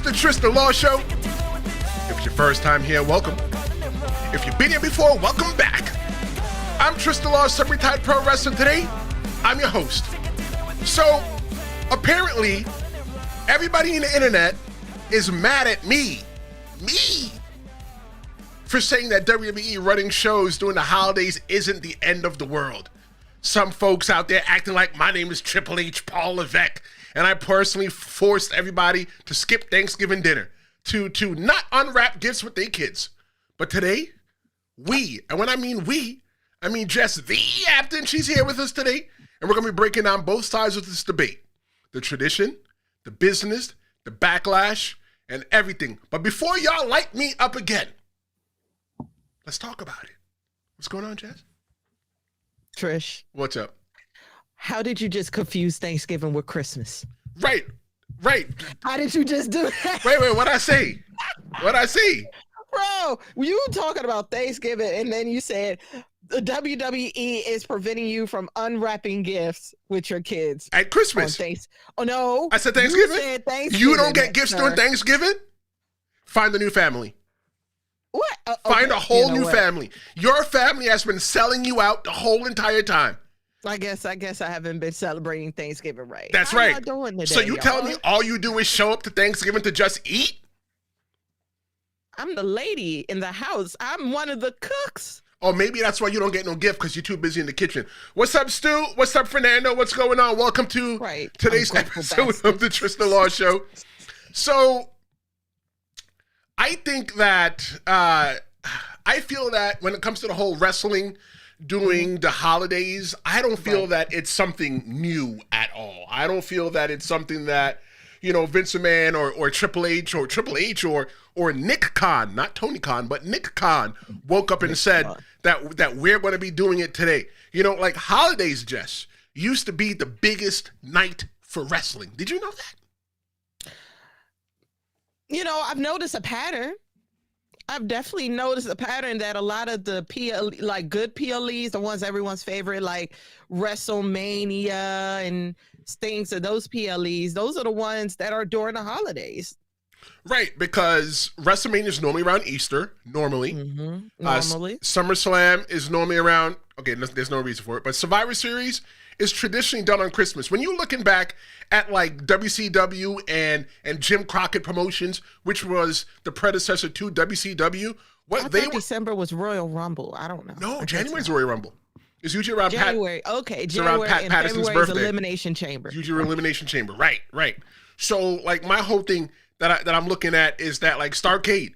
the Tristen Law Show. If it's your first time here, welcome. If you've been here before, welcome back. I'm Tristen Law, sub-retired pro wrestler. Today, I'm your host. So, apparently, everybody in the internet is mad at me, for saying that WWE running shows during the holidays isn't the end of the world. Some folks out there acting like my name is Triple H Paul Levesque, and I personally forced everybody to skip Thanksgiving dinner, to not unwrap gifts with their kids. But today, and when I mean we, I mean Jess the Captain. She's here with us today, and we're going to be breaking down both sides of this debate. The tradition, the business, the backlash, and everything. But before y'all light me up again, let's talk about it. What's going on, Jess? Trish. What's up? How did you just confuse Thanksgiving with Christmas? Right. How did you just do that? Wait, what'd I say? Bro, you talking about Thanksgiving, and then you said the WWE is preventing you from unwrapping gifts with your kids. At Christmas. Oh, no. I said Thanksgiving? You said Thanksgiving. You don't get gifts during Thanksgiving? Find a new family. What? Find a whole new family. Your family has been selling you out the whole entire time. I guess I haven't been celebrating Thanksgiving right. That's How right. y'all doing today, So you telling me all you do is show up to Thanksgiving to just eat? I'm the lady in the house. I'm one of the cooks. Or maybe that's why you don't get no gift, because you're too busy in the kitchen. What's up, Stu? What's up, Fernando? What's going on? Welcome to today's episode of the Tristen Law Show. So I think that I feel that when it comes to the whole wrestling during the holidays, I don't feel that it's something new at all. I don't feel that it's something that, you know, Vince McMahon or Triple H or Nick Khan, not Tony Khan, but Nick Khan woke up and said that we're going to be doing it today. You know, like holidays, Jess, used to be the biggest night for wrestling. Did you know that? You know, I've noticed a pattern. I've definitely noticed a pattern that a lot of the like good PLEs, the ones everyone's favorite, like WrestleMania and things of those PLEs, those are the ones that are during the holidays. Right, because WrestleMania is normally around Easter, normally. Normally. SummerSlam is normally around, okay, there's no reason for it, but Survivor Series is traditionally done on Christmas. When you're looking back at like WCW and Jim Crockett Promotions, which was the predecessor to WCW, December was Royal Rumble. I don't know. No, January's Royal Rumble. It's usually around January. January and Patterson's February's birthday. Elimination Chamber. Usually Elimination Chamber. Right. So like my whole thing that I'm looking at is that like Starrcade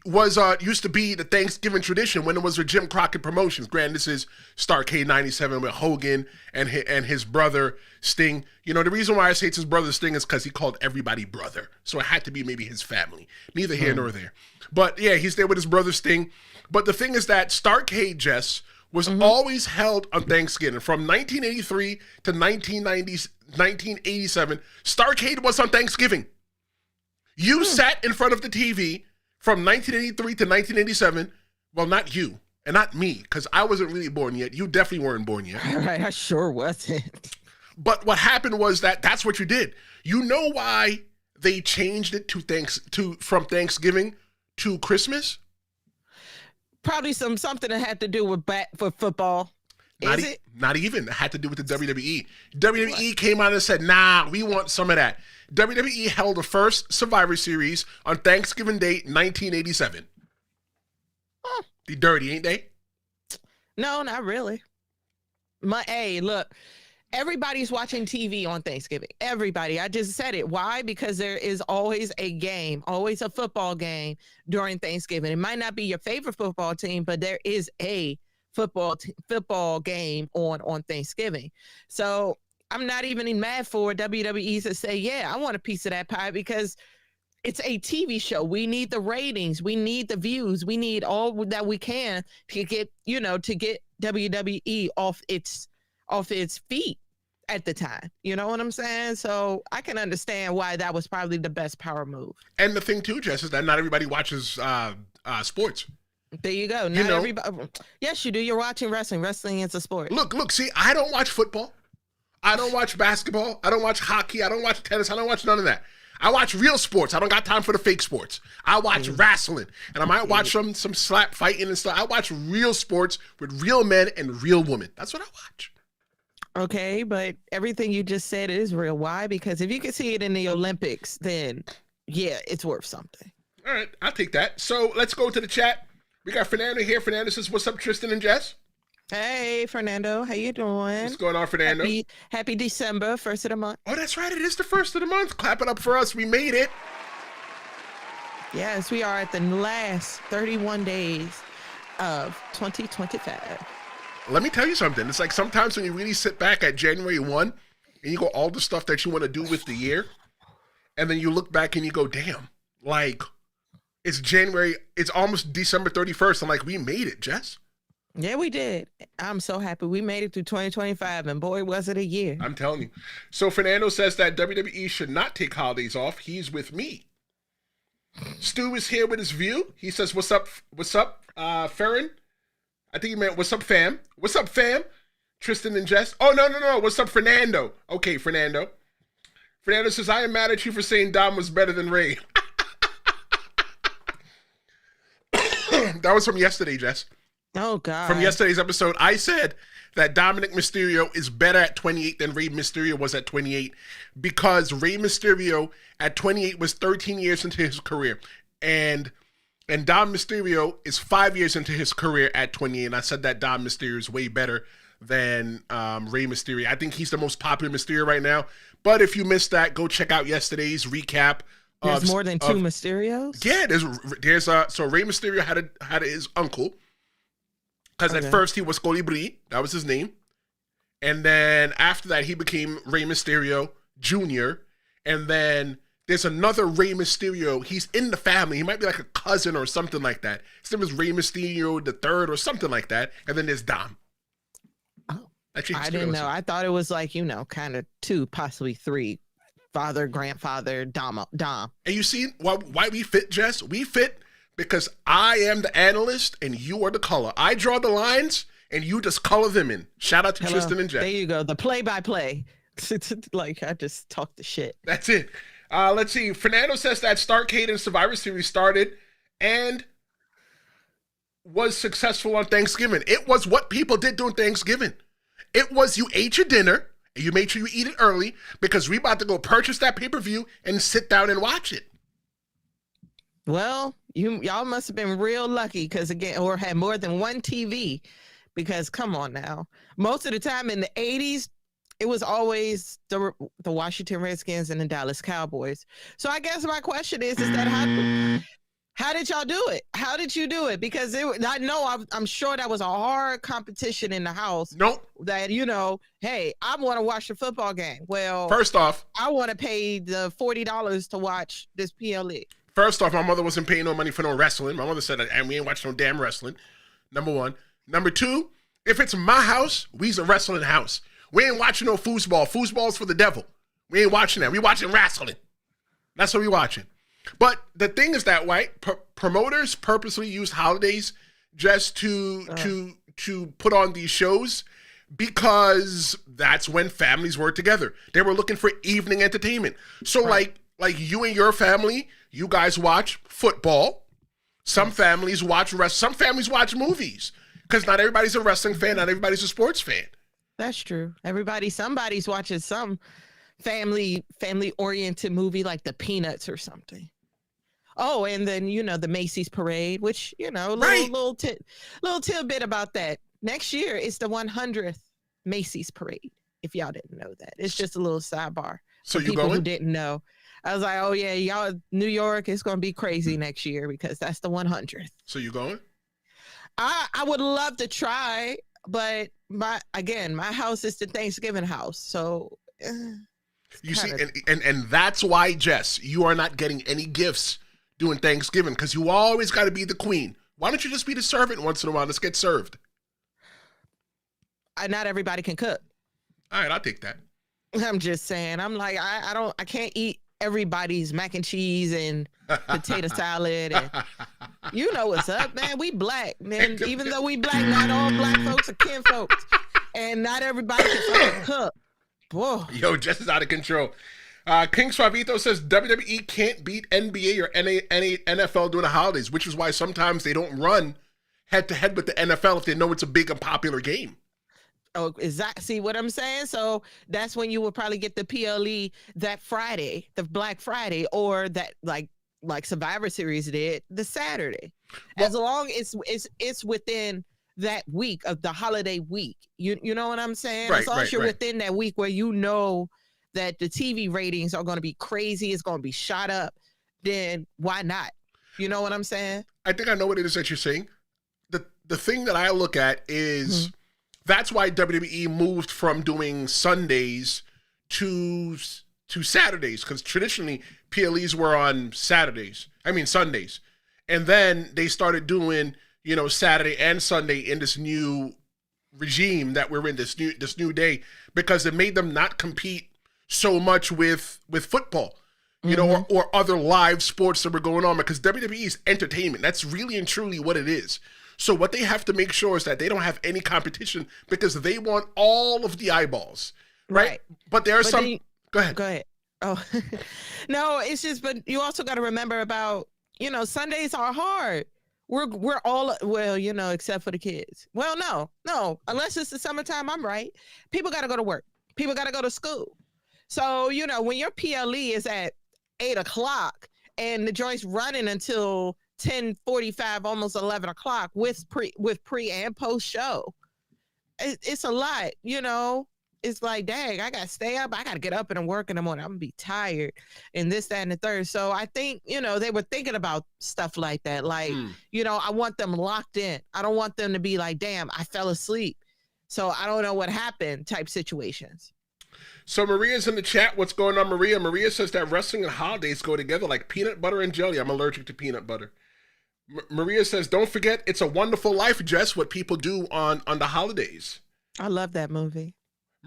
was used to be the Thanksgiving tradition when it was with Jim Crockett Promotions. Granted, this is Starrcade 97 with Hogan and his brother Sting. You know, the reason why I say it's his brother Sting is because he called everybody brother. So it had to be maybe his family. Neither here nor there. But yeah, he's there with his brother Sting. But the thing is that Starrcade, Jess, was always held on Thanksgiving. From 1983 to 1987, Starrcade was on Thanksgiving. You sat in front of the TV from 1983 to 1987, well, not you, and not me, because I wasn't really born yet. You definitely weren't born yet. All right, I sure wasn't. But what happened was that's what you did. You know why they changed it from Thanksgiving to Christmas? Probably something that had to do with football. Not even. It had to do with the WWE. WWE came out and said, nah, we want some of that. WWE held the first Survivor Series on Thanksgiving Day, 1987. They dirty, ain't they? No, not really. Look, everybody's watching TV on Thanksgiving. Everybody. I just said it. Why? Because there is always a game, always a football game during Thanksgiving. It might not be your favorite football team, but there is a football game on Thanksgiving. So I'm not even mad for WWE to say, yeah, I want a piece of that pie, because it's a TV show. We need the ratings. We need the views. We need all that we can to get WWE off its feet at the time. You know what I'm saying? So I can understand why that was probably the best power move. And the thing too, Jess, is that not everybody watches sports. There you go. Not everybody. Yes, you do. You're watching wrestling. Wrestling is a sport. Look. See, I don't watch football. I don't watch basketball. I don't watch hockey. I don't watch tennis. I don't watch none of that. I watch real sports. I don't got time for the fake sports. I watch wrestling, and I might watch some slap fighting and stuff. I watch real sports with real men and real women. That's what I watch. Okay, but everything you just said is real. Why? Because if you can see it in the Olympics, then yeah, it's worth something. All right, I'll take that. So let's go to the chat. We got Fernando here. Fernando says, "What's up, Tristen and Jess?" Hey, Fernando, how you doing? What's going on, Fernando? Happy December, first of the month. Oh, that's right. It is the first of the month. Clap it up for us. We made it. Yes, we are at the last 31 days of 2025. Let me tell you something. It's like sometimes when you really sit back at January 1 and you go all the stuff that you want to do with the year, and then you look back and you go, damn, like it's January, it's almost December 31st. I'm like, we made it, Jess. Yeah, we did. I'm so happy we made it through 2025, and boy, was it a year. I'm telling you. So Fernando says that WWE should not take holidays off. He's with me. Stu is here with his view. He says, what's up, Farron? I think he meant, what's up, fam? What's up, fam? Tristen and Jess. Oh, no. What's up, Fernando? Okay, Fernando. Fernando says, I am mad at you for saying Dom was better than Ray. That was from yesterday, Jess. Oh, God. From yesterday's episode, I said that Dominic Mysterio is better at 28 than Rey Mysterio was at 28 because Rey Mysterio at 28 was 13 years into his career. And Dom Mysterio is 5 years into his career at 28. And I said that Dom Mysterio is way better than Rey Mysterio. I think he's the most popular Mysterio right now. But if you missed that, go check out yesterday's recap. There's more than two Mysterios? Yeah, there's so Rey Mysterio had his uncle. Because at first he was Colibri, that was his name. And then after that, he became Rey Mysterio Jr. And then there's another Rey Mysterio. He's in the family. He might be like a cousin or something like that. His name is Rey Mysterio the Third or something like that. And then there's Dom. Oh, I didn't know. I thought it was like, kind of two, possibly three. Father, grandfather, Dom. And you see why we fit, Jess? We fit because I am the analyst and you are the color. I draw the lines and you just color them in. Shout out to Tristen and Jess. There you go. The play-by-play. Like, I just talk the shit. That's it. Let's see. Fernando says that Starrcade and Survivor Series started and was successful on Thanksgiving. It was what people did during Thanksgiving. It was you ate your dinner and you made sure you eat it early because we about to go purchase that pay-per-view and sit down and watch it. Well, y'all must have been real lucky or had more than one TV because come on now. Most of the time in the 80s, it was always the Washington Redskins and the Dallas Cowboys. So I guess my question is that how did y'all do it? How did you do it? Because I know I'm sure that was a hard competition in the house. Nope. That, hey, I want to watch the football game. Well, first off, I want to pay the $40 to watch this PLE. First off, my mother wasn't paying no money for no wrestling. My mother said, and we ain't watching no damn wrestling. Number one. Number two, if it's my house, we's a wrestling house. We ain't watching no foosball. Foosball's for the devil. We ain't watching that. We watching wrestling. That's what we watching. But the thing is that, right, promoters purposely use holidays just to put on these shows because that's when families were together. They were looking for evening entertainment. So like you and your family, you guys watch football. Some families watch some families watch movies because not everybody's a wrestling fan. Not everybody's a sports fan. That's true. Somebody's watching some family-oriented movie like The Peanuts or something. Oh, and then, the Macy's Parade, which, little tidbit about that. Next year, it's the 100th Macy's Parade, if y'all didn't know that. It's just a little sidebar. So for people who didn't know. I was like, oh, yeah, y'all, New York is going to be crazy next year because that's the 100th. So you going? I would love to try, but my house is the Thanksgiving house. So you see, and that's why, Jess, you are not getting any gifts doing Thanksgiving because you always got to be the queen. Why don't you just be the servant once in a while? Let's get served. Not everybody can cook. All right, I'll take that. I'm just saying. I'm like, I can't eat everybody's mac and cheese and potato salad. And you know what's up, man. We black, man. Even though we black, not all black folks are kin folks. And not everybody can cook. Whoa. Yo, Jess is out of control. King Suavito says WWE can't beat NBA or NFL during the holidays, which is why sometimes they don't run head-to-head with the NFL if they know it's a big and popular game. Oh, exactly. See what I'm saying? So that's when you will probably get the PLE that Friday, the Black Friday, or that like Survivor Series did the Saturday. Well, as long as it's within that week of the holiday week. You know what I'm saying? Right, as long as you're right. within that week where you know that the TV ratings are going to be crazy, it's going to be shot up, then why not? You know what I'm saying? I think I know what it is that you're saying. The thing that I look at is that's why WWE moved from doing Sundays to Saturdays, because traditionally PLEs were on Sundays. And then they started doing, Saturday and Sunday in this new regime that we're in, this new day, because it made them not compete so much with football, or other live sports that were going on, because WWE is entertainment. That's really and truly what it is. So what they have to make sure is that they don't have any competition, because they want all of the eyeballs, right? But there are some. Go ahead. Oh, no, it's just, but you also got to remember about, Sundays are hard. We're all, well, except for the kids. Well, no, unless it's the summertime, I'm right. People got to go to work. People got to go to school. So, when your PLE is at 8:00 and the joint's running until 10:45, almost 11 o'clock with pre and post show, it's a lot, It's like, dang, I got to stay up. I got to get up and work in the morning. I'm going to be tired and this, that, and the third. So I think, they were thinking about stuff like that. Like, I want them locked in. I don't want them to be like, damn, I fell asleep, so I don't know what happened type situations. So Maria's in the chat. What's going on, Maria? Maria says that wrestling and holidays go together like peanut butter and jelly. I'm allergic to peanut butter. Maria says, don't forget, It's a Wonderful Life, Jess, what people do on the holidays. I love that movie.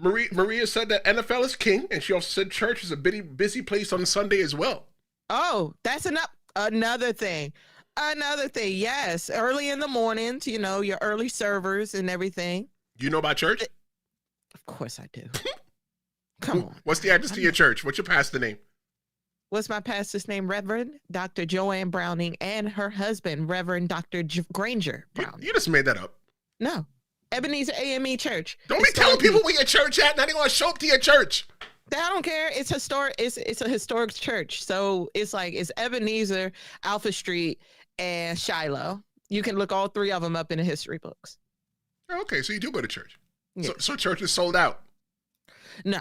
Maria said that NFL is king, and she also said church is a busy place on Sunday as well. Oh, that's another thing. Another thing, yes. Early in the mornings, your early servers and everything. You know about church? Of course I do. Come on. What's the address to your church? What's your pastor name? What's my pastor's name? Reverend Dr. Joanne Browning, and her husband, Reverend Dr. Granger Browning. You just made that up. No. Ebenezer AME Church. Don't be telling people where your church at. Now they want to show up to your church. I don't care. It's historic. It's a historic church. So it's Ebenezer, Alpha Street, and Shiloh. You can look all three of them up in the history books. Okay, so you do go to church. Yeah. So church is sold out. No,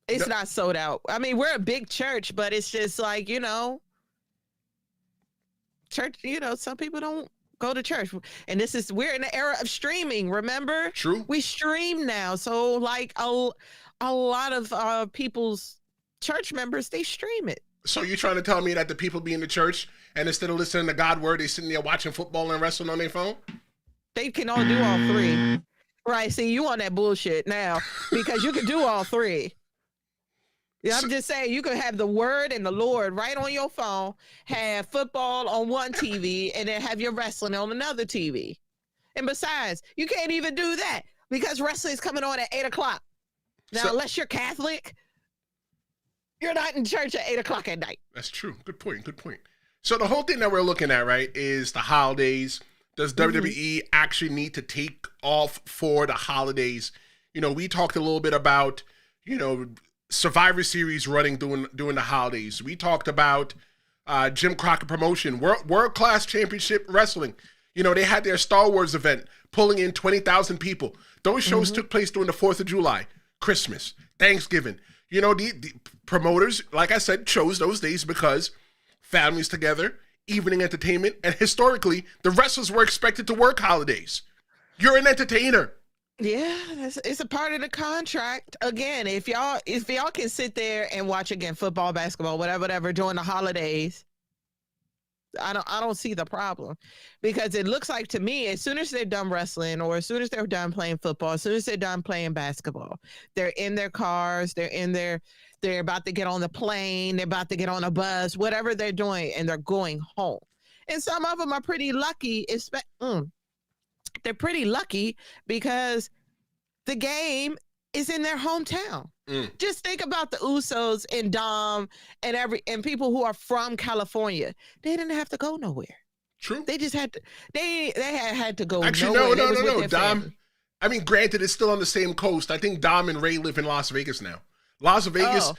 it's not sold out. I mean, we're a big church, but it's just church, some people don't go to church. And we're in the era of streaming, remember? True. We stream now. So a lot of people's church members, they stream it. So you're trying to tell me that the people be in the church and instead of listening to God word, they sitting there watching football and wrestling on their phone? They can all do all three. Right. See, you on that bullshit now, because you can do all three. I'm just saying, you could have the word and the Lord right on your phone, have football on one TV, and then have your wrestling on another TV. And besides, you can't even do that because wrestling is coming on at 8:00. Now, unless you're Catholic, you're not in church at 8:00 at night. That's true. Good point. So the whole thing that we're looking at, right, is the holidays. Does WWE actually need to take off for the holidays? We talked a little bit about, Survivor Series running during the holidays. We talked about Jim Crockett Promotion, World Class Championship Wrestling. They had their Star Wars event pulling in 20,000 people. Those shows took place during the 4th of July, Christmas, Thanksgiving. The promoters, like I said, chose those days because families together, evening entertainment, and historically, the wrestlers were expected to work holidays. You're an entertainer. Yeah, it's a part of the contract. Again, if y'all can sit there and watch football, basketball, whatever during the holidays, I don't see the problem, because it looks like to me, as soon as they're done wrestling, or as soon as they're done playing football, as soon as they're done playing basketball, they're in their cars, they're about to get on the plane, they're about to get on a bus, whatever they're doing, and they're going home. And some of them are pretty lucky. They're pretty lucky because the game is in their hometown. Just think about the Usos and Dom and people who are from California. They didn't have to go nowhere. True. They just had to. They had to go. Actually, nowhere. no. Dom. I mean, granted, it's still on the same coast. I think Dom and Ray live in Las Vegas now. Las Vegas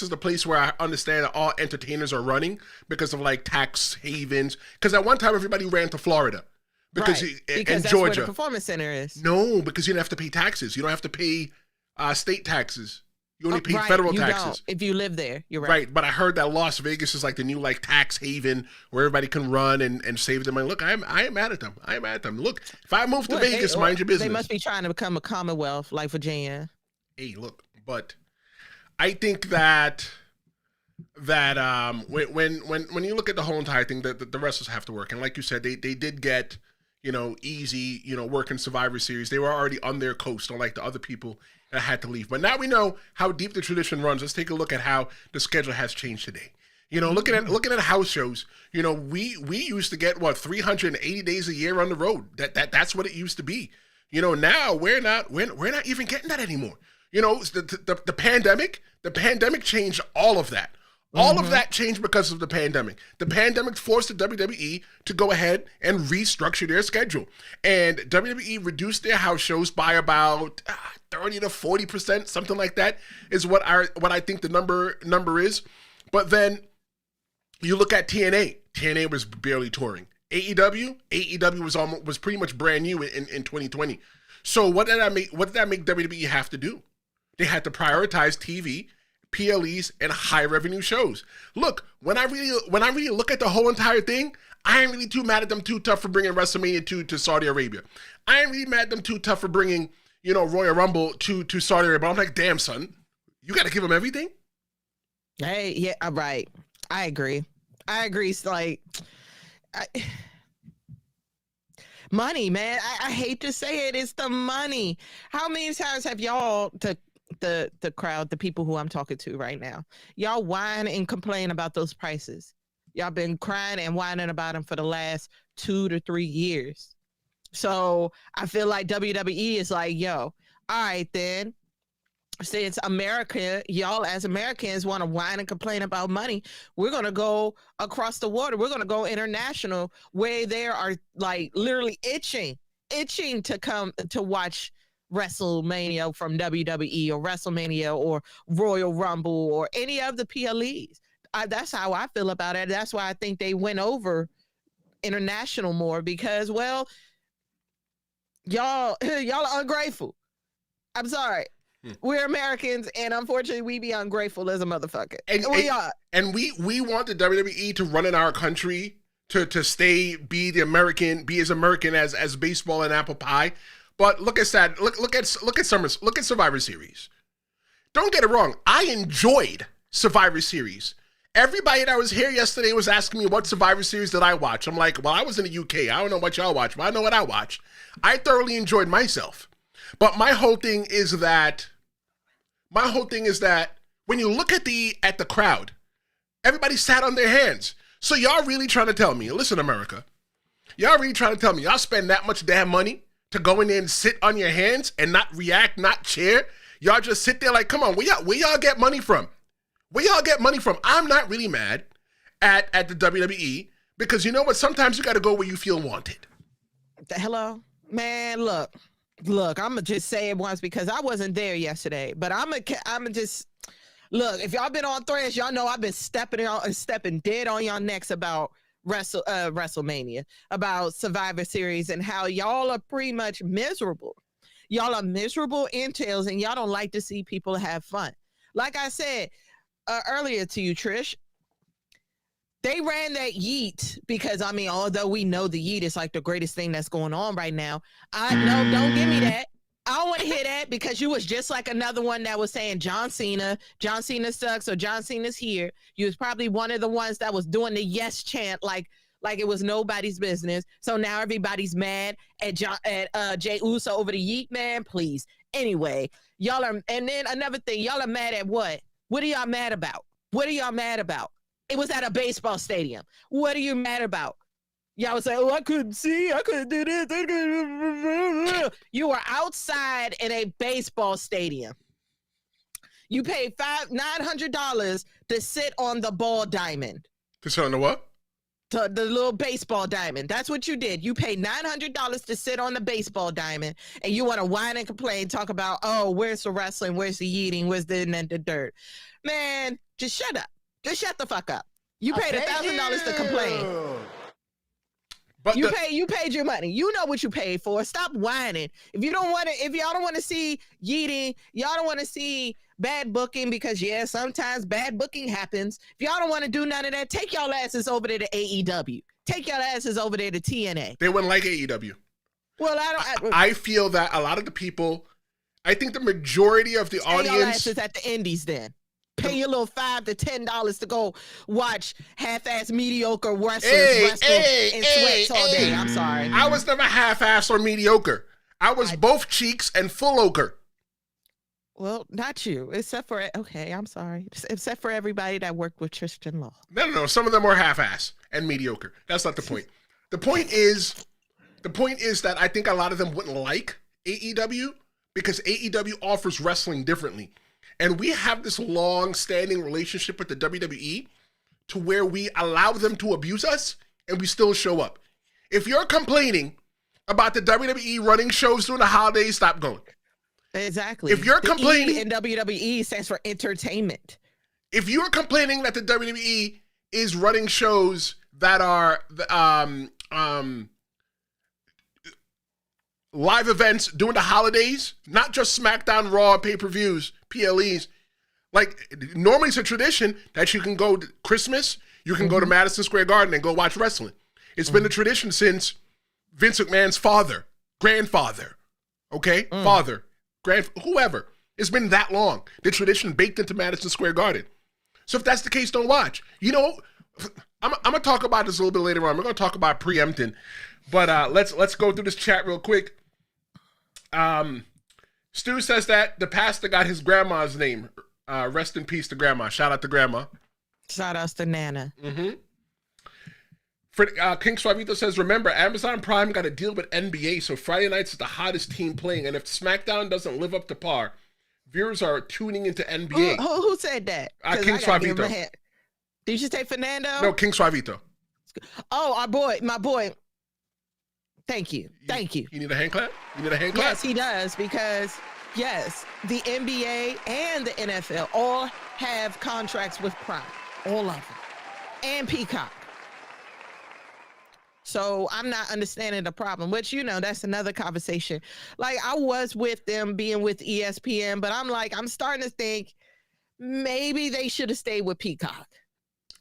is the place where I understand that all entertainers are running because of like tax havens. Because at one time everybody ran to Florida because that's Georgia. Where the performance center is. No, because you don't have to pay taxes. You don't have to pay state taxes. You only pay federal taxes. Don't. If you live there, you're right. Right, but I heard that Las Vegas is like the new like tax haven where everybody can run and save their money. Look, I am mad at them. I am mad at them. Look, if I move to Vegas, mind your business. They must be trying to become a Commonwealth like Virginia. Hey, look, but I think that when you look at the whole entire thing, the wrestlers have to work, and like you said, they did get easy work in Survivor Series. They were already on their coast, unlike the other people that had to leave. But now we know how deep the tradition runs. Let's take a look at how the schedule has changed today. Looking at house shows, we used to get 380 days a year on the road. That's what it used to be. Now we're not even getting that anymore. The pandemic changed all of that. All of that changed because of the pandemic. The pandemic forced the WWE to go ahead and restructure their schedule. And WWE reduced their house shows by about 30 to 40%, something like that, is what I think the number is. But then you look at TNA. TNA was barely touring. AEW was pretty much brand new in 2020. So what did that make WWE have to do? They had to prioritize TV, PLEs, and high revenue shows. Look, when I really look at the whole entire thing, I ain't really too mad at them too tough for bringing WrestleMania 2 to Saudi Arabia. I ain't really mad at them too tough for bringing, Royal Rumble to Saudi Arabia. I'm like, damn, son, you got to give them everything? Hey, yeah, right. I agree. It's like, money, man. I hate to say it. It's the money. How many times have y'all, the crowd, the people who I'm talking to right now, y'all whine and complain about those prices? Y'all been crying and whining about them for the last 2 to 3 years. So I feel like WWE is like, yo, all right then. Since America, y'all as Americans want to whine and complain about money, we're going to go across the water. We're going to go international where they are like literally itching to come to watch WrestleMania from WWE or WrestleMania or Royal Rumble or any of the PLEs. That's how I feel about it. That's why I think they went over international more because, well, y'all are ungrateful. I'm sorry. We're Americans, and unfortunately, we be ungrateful as a motherfucker. And we are. And we want the WWE to run in our country to be as American as baseball and apple pie. But look at that. Look at Survivor Series. Don't get it wrong. I enjoyed Survivor Series. Everybody that was here yesterday was asking me what Survivor Series did I watch. I'm like, well, I was in the UK. I don't know what y'all watch, but I know what I watched. I thoroughly enjoyed myself. But my whole thing is that when you look at the crowd, everybody sat on their hands. So y'all really trying to tell me, listen, America, y'all really trying to tell me y'all spend that much damn money to go in there and sit on your hands and not react, not cheer? Y'all just sit there like, come on, where y'all get money from? Where y'all get money from? I'm not really mad at the WWE because you know what? Sometimes you got to go where you feel wanted. Hello, man, look, I'm gonna just say it once because I wasn't there yesterday, but I'm gonna just look. If y'all been on Threads, y'all know I've been stepping dead on y'all necks about WrestleMania, about Survivor Series, and how y'all are pretty much miserable. Y'all are miserable entails, and y'all don't like to see people have fun. Like I said earlier to you, Trish, they ran that yeet because, I mean, although we know the yeet is like the greatest thing that's going on right now, don't give me that. I don't want to hear that because you was just like another one that was saying John Cena sucks or John Cena's here. You was probably one of the ones that was doing the yes chant like it was nobody's business. So now everybody's mad at Jey Uso over the yeet, man. Please. Anyway, y'all are, and then another thing, y'all are mad at what? What are y'all mad about? It was at a baseball stadium. What are you mad about? Y'all was like, oh, I couldn't see. I couldn't do this. You were outside in a baseball stadium. You paid $900 to sit on the ball diamond. To sit on the what? The little baseball diamond. That's what you did. You paid $900 to sit on the baseball diamond, and you want to whine and complain, talk about, oh, where's the wrestling, where's the eating, where's the and the dirt. Man, just shut up. Just shut the fuck up. You paid $1,000 to complain. But you paid your money. You know what you paid for. Stop whining. If y'all don't want to see yeeting, y'all don't want to see bad booking, because sometimes bad booking happens. If y'all don't want to do none of that, take y'all asses over there to AEW. Take y'all asses over there to TNA. They wouldn't like AEW. Well, I feel that a lot of the people, I think the majority of the audience, y'all asses at the indies then. Pay your little $5 to $10 to go watch half-ass mediocre wrestlers wrestle in sweats all day. I'm sorry. I was never half-ass or mediocre. I was both cheeks and full ochre. Well, not you, except for, okay, I'm sorry. Except for everybody that worked with Tristen Law. No. Some of them were half-ass and mediocre. That's not the point. The point is that I think a lot of them wouldn't like AEW because AEW offers wrestling differently. And we have this long-standing relationship with the WWE to where we allow them to abuse us and we still show up. If you're complaining about the WWE running shows during the holidays, stop going. Exactly. If you're complaining, in WWE stands for entertainment. If you're complaining that the WWE is running shows that are live events during the holidays, not just SmackDown, Raw, pay-per-views, PLEs. Like, normally it's a tradition that you can go to Christmas, you can go to Madison Square Garden and go watch wrestling. It's been a tradition since Vince McMahon's grandfather, father, whoever. It's been that long. The tradition baked into Madison Square Garden. So if that's the case, don't watch. You know, I'm going to talk about this a little bit later on. We're going to talk about preempting. But let's go through this chat real quick. Stu says that the pastor got his grandma's name. Rest in peace to grandma. Shout out to grandma. Shout out to Nana. Mm-hmm. King Suavito says, remember, Amazon Prime got a deal with NBA, so Friday nights is the hottest team playing. And if SmackDown doesn't live up to par, viewers are tuning into NBA. Who said that? King Suavito. Did you say Fernando? No, King Suavito. Oh, my boy. Thank you. You need a hand clap? Yes, he does, because yes, the NBA and the NFL all have contracts with Prime. All of them. And Peacock. So I'm not understanding the problem, which, that's another conversation. Like, I was with them being with ESPN, but I'm starting to think maybe they should have stayed with Peacock.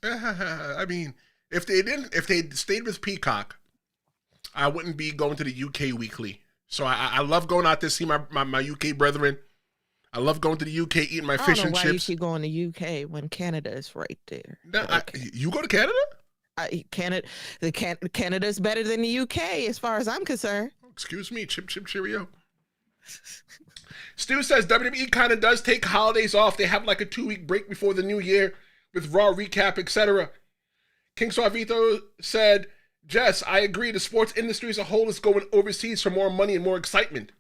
I mean, if they stayed with Peacock, I wouldn't be going to the UK weekly. So I love going out there to see my UK brethren. I love going to the UK, eating my fish and chips. I don't know why you keep going to UK when Canada is right there. No, you go to Canada? Canada's better than the UK as far as I'm concerned. Excuse me, chip cheerio. Stu says WWE kind of does take holidays off. They have like a 2-week break before the new year with Raw recap, etc. King Suavito said, Jess, I agree. The sports industry as a whole is going overseas for more money and more excitement.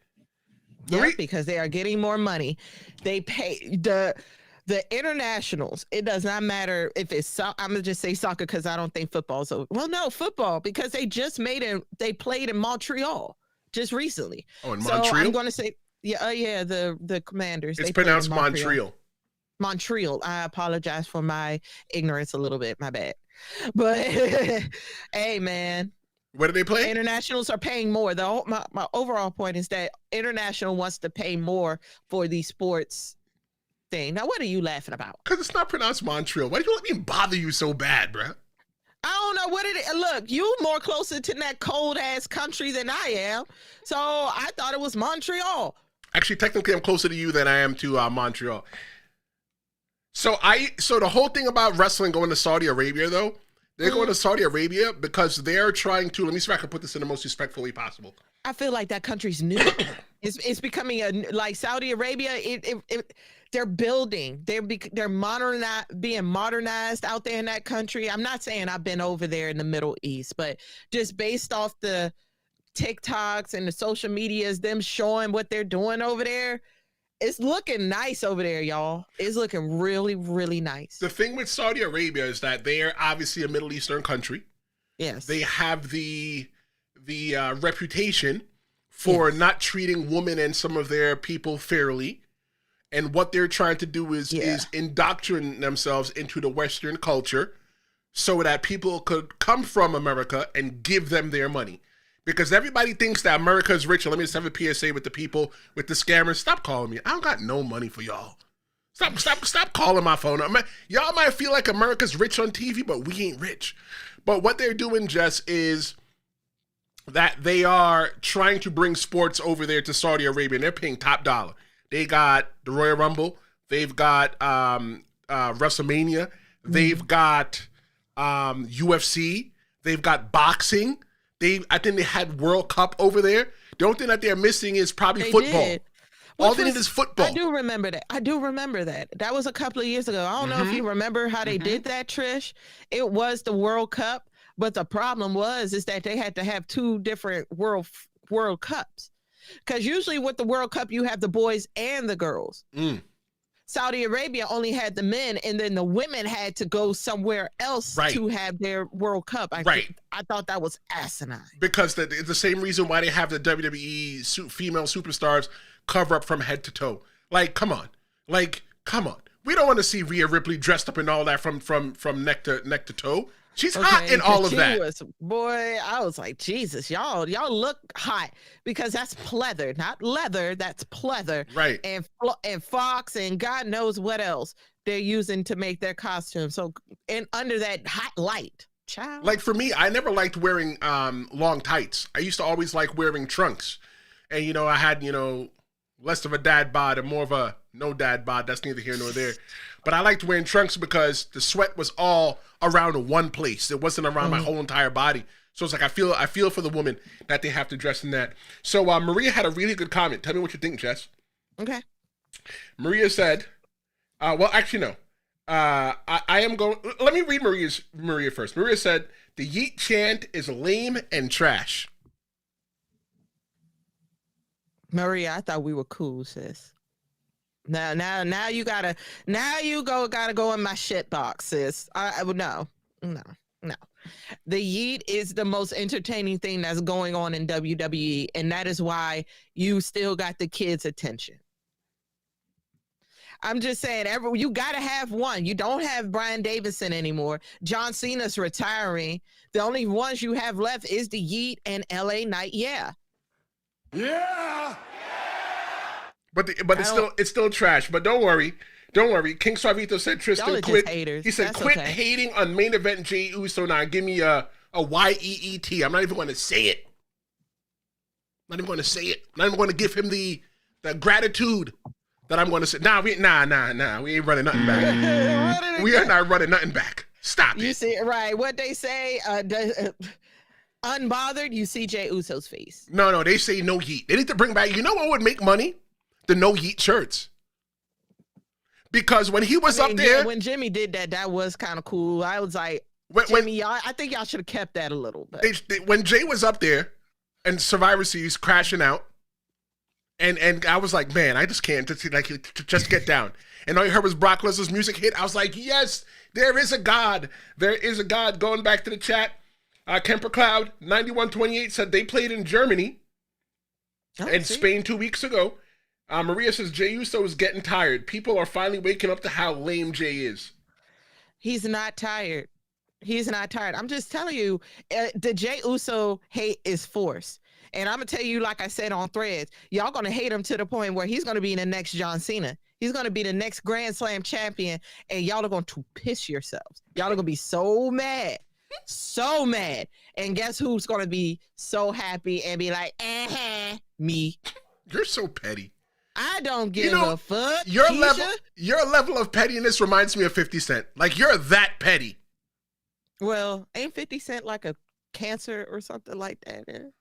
Yeah, because they are getting more money. They pay the internationals. It does not matter if it's I'm gonna just say soccer because I don't think football's over. Well, no, football, because they just they played in Montreal just recently. Oh, in Montreal? So I'm gonna say the Commanders. It's pronounced Montreal. Montreal. I apologize for my ignorance a little bit. My bad. But hey, man. Where do they play? Internationals are paying more. My overall point is that international wants to pay more for the sports thing. Now, what are you laughing about? Because it's not pronounced Montreal. Why do you let me bother you so bad, bruh? I don't know what it is. Look, you more closer to that cold ass country than I am. So I thought it was Montreal. Actually, technically, I'm closer to you than I am to Montreal. So the whole thing about wrestling going to Saudi Arabia, though, they're going to Saudi Arabia because they're trying to, let me see if I can put this in the most respectful way possible. I feel like that country's new. It's becoming like Saudi Arabia. They're building. They're being modernized out there in that country. I'm not saying I've been over there in the Middle East, but just based off the TikToks and the social medias, them showing what they're doing over there, It's looking nice over there, y'all. It's looking really, really nice. The thing with Saudi Arabia is that they're obviously a Middle Eastern country. Yes. They have the reputation for not treating women and some of their people fairly. And what they're trying to do is indoctrinate themselves into the Western culture so that people could come from America and give them their money. Because everybody thinks that America is rich. Let me just have a PSA with the people, with the scammers. Stop calling me. I don't got no money for y'all. Stop calling my phone. Y'all might feel like America's rich on TV, but we ain't rich. But what they're doing, Jess, is that they are trying to bring sports over there to Saudi Arabia, and they're paying top dollar. They got the Royal Rumble. They've got WrestleMania. They've got UFC. They've got boxing. I think they had World Cup over there. The only thing that they're missing is probably football. All they need is football. I do remember that. That was a couple of years ago. I don't know if you remember how they did that, Trish. It was the World Cup, but the problem is that they had to have two different World Cups. Because usually with the World Cup, you have the boys and the girls. Saudi Arabia only had the men, and then the women had to go somewhere else to have their World Cup. I thought that was asinine. Because the same reason why they have the WWE female superstars cover up from head to toe. Like, come on. We don't want to see Rhea Ripley dressed up in all that from neck to toe. She's hot in all of that. Boy, I was like, Jesus, y'all look hot because that's pleather, not leather. That's pleather. Right. And Fox and God knows what else they're using to make their costumes. So, and under that hot light, child. Like for me, I never liked wearing long tights. I used to always like wearing trunks. And, I had, less of a dad bod and more of a no dad bod. That's neither here nor there. But I liked wearing trunks because the sweat was all around one place. It wasn't around my whole entire body. So it's like I feel for the woman that they have to dress in that. So Maria had a really good comment. Tell me what you think, Jess. Okay. Maria said, well, actually, no. I am going. Let me read Maria first. Maria said, the yeet chant is lame and trash. Maria, I thought we were cool, sis. Now you gotta go in my shit box, sis. No. The yeet is the most entertaining thing that's going on in WWE, and that is why you still got the kids' attention. I'm just saying, you gotta have one. You don't have Bryan Danielson anymore. John Cena's retiring. The only ones you have left is the yeet and LA Knight. Yeah. But it's still trash. But don't worry. King Suavito said, Tristan, quit. He said, quit hating on main event Jey Uso now. Give me a YEET. I'm not even going to say it. Not even going to give him the gratitude that I'm going to say. Nah. We ain't running nothing back. We are not running nothing back. Stop it. You see, right? What they say, unbothered, you see Jey Uso's face. No, they say no yeet. They need to bring back, you know what would make money? The no yeet shirts. Because when he was up there. When Jimmy did that was kind of cool. I was like, Jimmy, I think y'all should have kept that a little bit. When Jay was up there and Survivor Series crashing out, and I was like, man, I just can't just get down. And all you heard was Brock Lesnar's music hit. I was like, yes, there is a God. There is a God. Going back to the chat, Kemper Cloud 9128 said they played in Germany and Spain 2 weeks ago. Maria says Jey Uso is getting tired. People are finally waking up to how lame Jay is. He's not tired. I'm just telling you, the Jey Uso hate is forced. And I'm going to tell you, like I said on Threads, y'all going to hate him to the point where he's going to be the next John Cena. He's going to be the next Grand Slam champion, and y'all are going to piss yourselves. Y'all are going to be so mad. So mad. And guess who's going to be so happy and be like, me. You're so petty. I don't give a fuck. Your level of pettiness reminds me of 50 Cent. Like, you're that petty. Well, ain't 50 Cent like a cancer or something like that?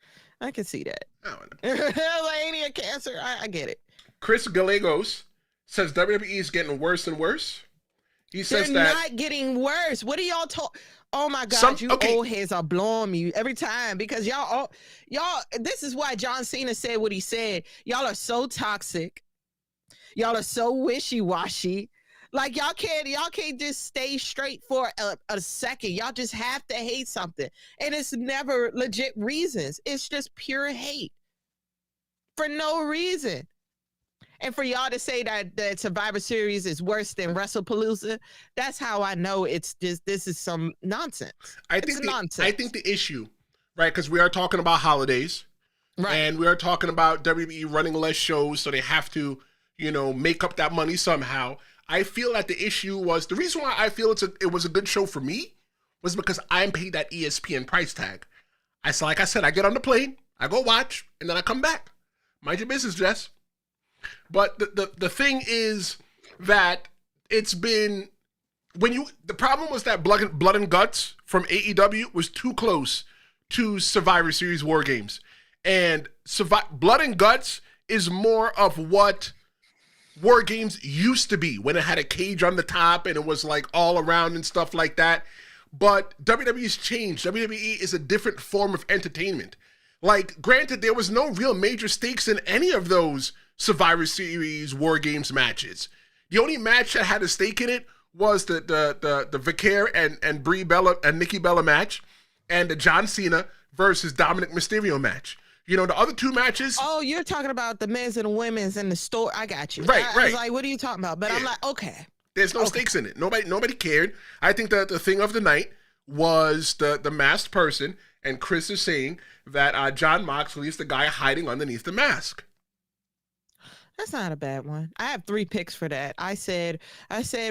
I can see that. I don't know. Like, ain't he a cancer? I get it. Chris Gallegos says WWE is getting worse and worse. He says they're not getting worse. What are y'all talking? Oh my God, old heads are blowing me every time because y'all, this is why John Cena said what he said. Y'all are so toxic. Y'all are so wishy-washy. Like y'all can't just stay straight for a second. Y'all just have to hate something. And it's never legit reasons. It's just pure hate for no reason. And for y'all to say that Survivor Series is worse than WrestlePalooza, that's how I know this is some nonsense. I think the issue, right, because we are talking about holidays, right, and we are talking about WWE running less shows, so they have to, make up that money somehow. I feel that the issue was, the reason why I feel it was a good show for me was because I'm paid that ESPN price tag. Like I said, I get on the plane, I go watch, and then I come back. Mind your business, Jess. But the thing is that it's been, the problem was that Blood and Guts from AEW was too close to Survivor Series War Games. And Blood and Guts is more of what War Games used to be, when it had a cage on the top and it was like all around and stuff like that. But WWE's changed. WWE is a different form of entertainment. Like, granted, there was no real major stakes in any of those Survivor Series War Games matches. The only match that had a stake in it was the Vicaire and Brie Bella and Nikki Bella match, and the John Cena versus Dominic Mysterio match. The other two matches. Oh, you're talking about the men's and the women's in the store. I got you. Right. I was like, what are you talking about? But yeah. I'm like, okay. There's no stakes in it. Nobody cared. I think that the thing of the night was the masked person, and Chris is saying that John Moxley is the guy hiding underneath the mask. That's not a bad one. I have 3 picks for that. I said,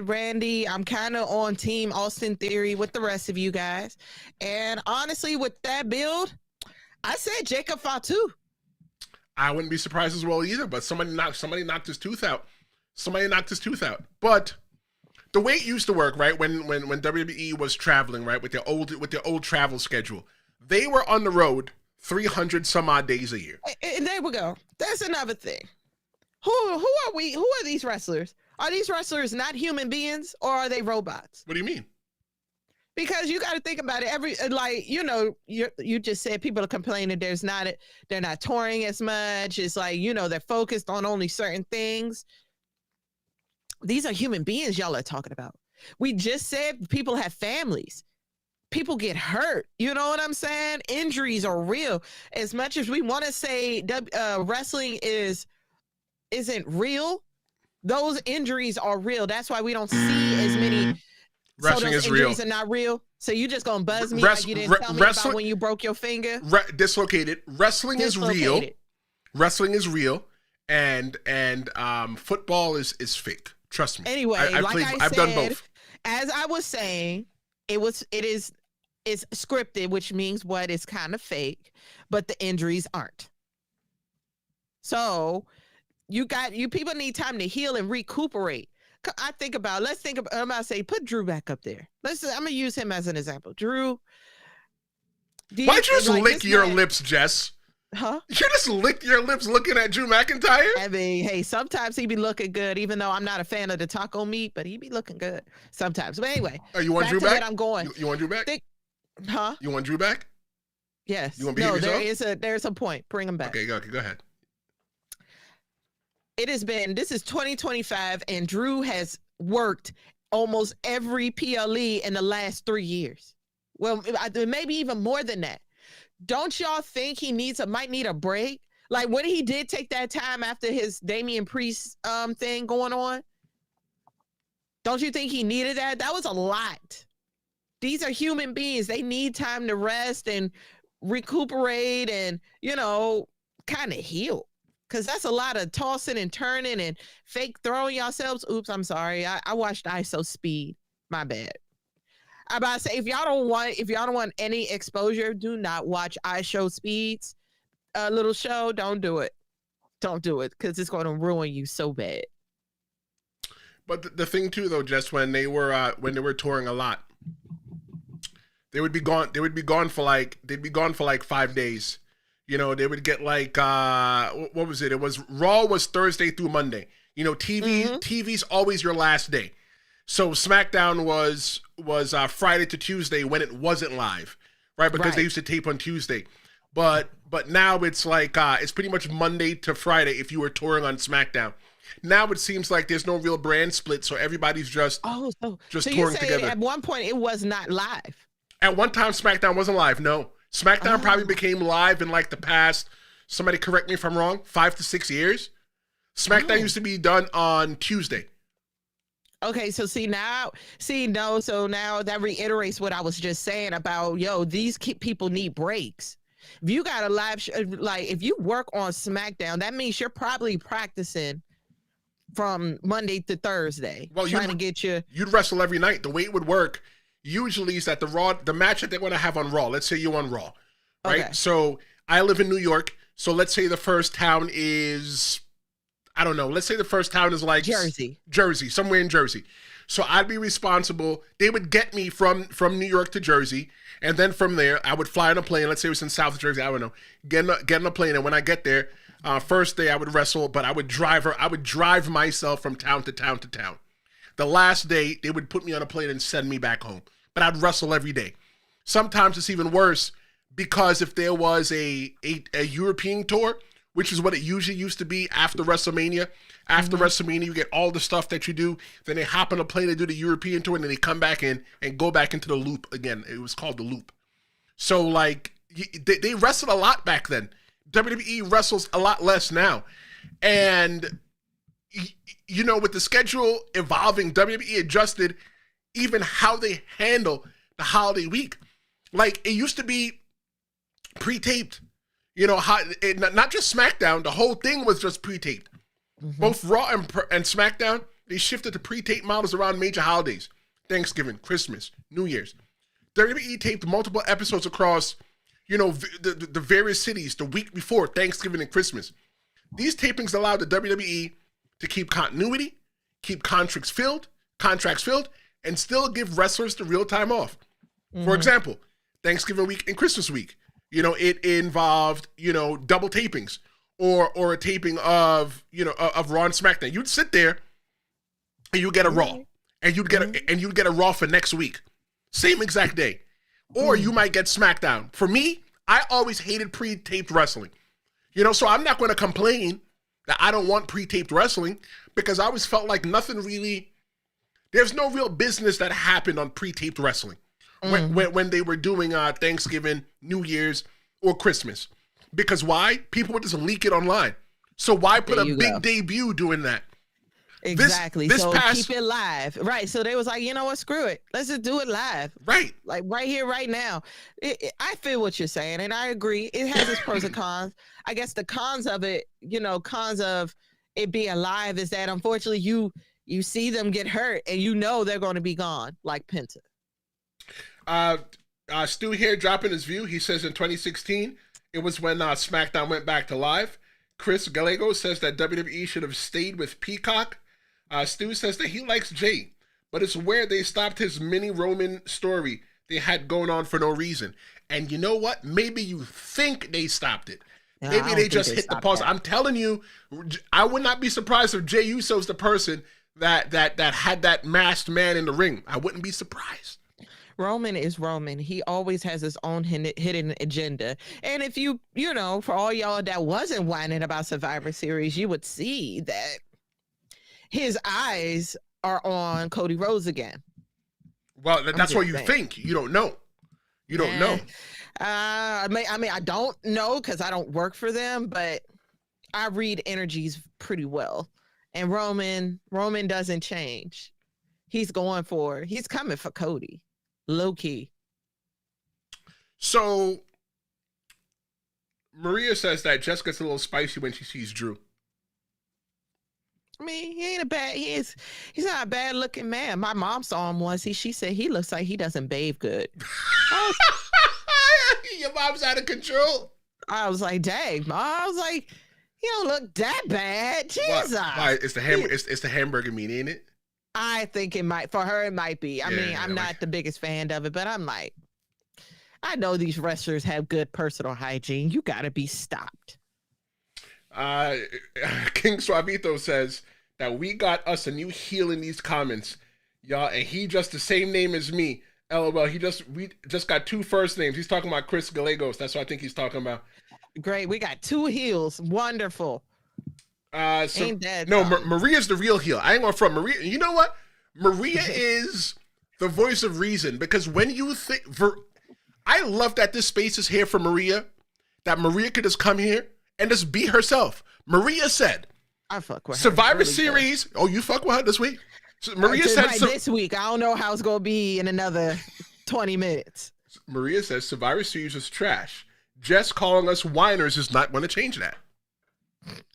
Randy, I'm kind of on team Austin Theory with the rest of you guys. And honestly, with that build, I said Jacob Fatu. I wouldn't be surprised as well either, but somebody knocked his tooth out. But the way it used to work, right, when WWE was traveling, right, with their old travel schedule, they were on the road 300 some odd days a year. And there we go. That's another thing. Who are we? Who are these wrestlers? Are these wrestlers not human beings, or are they robots? What do you mean? Because you got to think about it. You just said people are complaining they're not touring as much. It's like, they're focused on only certain things. These are human beings y'all are talking about. We just said people have families. People get hurt. You know what I'm saying? Injuries are real. As much as we want to say wrestling isn't real, those injuries are real. That's why we don't see as many. Wrestling so those is injuries real. Are not real. So you just gonna buzz me like you didn't tell me about when you broke your finger? Dislocated. Wrestling is real. Wrestling is real, and football is fake. Trust me. Anyway, I've done both. As I was saying, it's scripted, which means what? It's kind of fake, but the injuries aren't. So you people need time to heal and recuperate. I'm about to say, put Drew back up there. I'm going to use him as an example. Drew. Why'd you just lick your lips, Jess? Huh? You just licked your lips looking at Drew McIntyre? I mean, hey, sometimes he be looking good, even though I'm not a fan of the taco meat, but he be looking good sometimes. But anyway. Oh, you want Drew back? I'm going. You want Drew back? Huh? You want Drew back? Yes. You want to behave yourself? There's a point. Bring him back. Okay, go ahead. This is 2025, and Drew has worked almost every PLE in the last 3 years. Well, maybe even more than that. Don't y'all think he might need a break? Like when he did take that time after his Damian Priest thing going on, don't you think he needed that? That was a lot. These are human beings. They need time to rest and recuperate and, kind of heal. Because that's a lot of tossing and turning and fake throwing yourselves. Oops, I'm sorry. I watched ISO Speed. My bad. I'm about to say, if y'all don't want any exposure, do not watch ISO Speed's little show. Don't do it. Don't do it, because it's going to ruin you so bad. But the thing too, though, just when they were touring a lot, they would be gone. They would be gone for like 5 days. They would get like what was it? It was Raw was Thursday through Monday. TV's always your last day. So SmackDown was Friday to Tuesday when it wasn't live, right? Because they used to tape on Tuesday. But now it's like it's pretty much Monday to Friday if you were touring on SmackDown. Now it seems like there's no real brand split, so everybody's just so touring together. At one point it was not live. At one time, SmackDown wasn't live. No, SmackDown probably became live in like the past. Somebody correct me if I'm wrong. 5 to 6 years. SmackDown used to be done on Tuesday. Okay, so so now that reiterates what I was just saying about, these people need breaks. If you got a live if you work on SmackDown, that means you're probably practicing from Monday to Thursday. Well, trying to get you'd wrestle every night. The way it would work usually is that the match that they're going to have on Raw. Let's say you're on Raw, right? Okay. So I live in New York. So let's say the first town is, I don't know. Let's say the first town is like Jersey, somewhere in Jersey. So I'd be responsible. They would get me from New York to Jersey. And then from there, I would fly on a plane. Let's say it was in South Jersey. I don't know. Get on a plane. And when I get there, first day I would wrestle, but I would drive myself from town to town to town. The last day, they would put me on a plane and send me back home. But I'd wrestle every day. Sometimes it's even worse because if there was a European tour, which is what it usually used to be after WrestleMania. After WrestleMania, you get all the stuff that you do. Then they hop on a plane and do the European tour, and then they come back in and go back into the loop again. It was called the loop. So, like, they wrestled a lot back then. WWE wrestles a lot less now. And, with the schedule evolving, WWE adjusted even how they handle the holiday week. Like, it used to be pre-taped. Not just SmackDown. The whole thing was just pre-taped. Both Raw and SmackDown, they shifted to pre-tape models around major holidays. Thanksgiving, Christmas, New Year's. WWE taped multiple episodes across, the various cities the week before Thanksgiving and Christmas. These tapings allowed the WWE to keep continuity, keep contracts filled, and still give wrestlers the real time off. For example, Thanksgiving week and Christmas week. It involved, double tapings or a taping of Raw and SmackDown. You'd sit there and you get a Raw and you'd get a Raw for next week. Same exact day. Or you might get SmackDown. For me, I always hated pre-taped wrestling. So I'm not going to complain that I don't want pre-taped wrestling because I always felt like there's no real business that happened on pre-taped wrestling. When they were doing Thanksgiving, New Year's, or Christmas. Because why? People would just leak it online. So why put a big debut doing that? Exactly. Keep it live. Right. So they was like, what? Screw it. Let's just do it live. Right. Like right here, right now. I feel what you're saying, and I agree. It has its pros and cons. I guess the cons of it, cons of it being live is that unfortunately you see them get hurt and they're going to be gone, like Penta. Stu here dropping his view. He says in 2016, it was when SmackDown went back to live. Chris Gallego says that WWE should have stayed with Peacock. Stu says that he likes Jay, but it's weird they stopped his mini Roman story they had going on for no reason. And you know what? Maybe you think they stopped it. No, Maybe they just hit the pause. That. I'm telling you, I would not be surprised if Jey Uso's the person that had that masked man in the ring. I wouldn't be surprised. Roman is Roman. He always has his own hidden agenda. And if for all y'all that wasn't whining about Survivor Series, you would see that his eyes are on Cody Rhodes again. Well, that's what you think. You don't know. You don't know. I don't know because I don't work for them, but I read energies pretty well. And Roman doesn't change. He's coming for Cody. Low key. So Maria says that Jess gets a little spicy when she sees Drew. I mean, he's not a bad looking man. My mom saw him once. She said he looks like he doesn't bathe good. Your mom's out of control. I was like, dang, Mom. I was like, he don't look that bad. Jesus. Why? It's the hamburger meat, ain't it? I think it might, for her, it might be. I mean, I'm not the biggest fan of it, but I'm like, I know these wrestlers have good personal hygiene. You got to be stopped. King Suavito says that we got us a new heel in these comments, y'all, and he just the same name as me. LOL. We just got 2 first names. He's talking about Chris Gallegos. That's what I think he's talking about. Great. We got 2 heels. Wonderful. Ain't that no, Maria's the real heel. I ain't going front Maria. You know what? Maria is the voice of reason, because when you think, I love that this space is here for Maria, that Maria could just come here and just be herself. Maria said, I fuck with her. Survivor really Series. Good. Oh, you fuck with her this week? So Maria said this week. I don't know how it's going to be in another 20 minutes. Maria says Survivor Series is trash. Jess calling us whiners is not going to change that.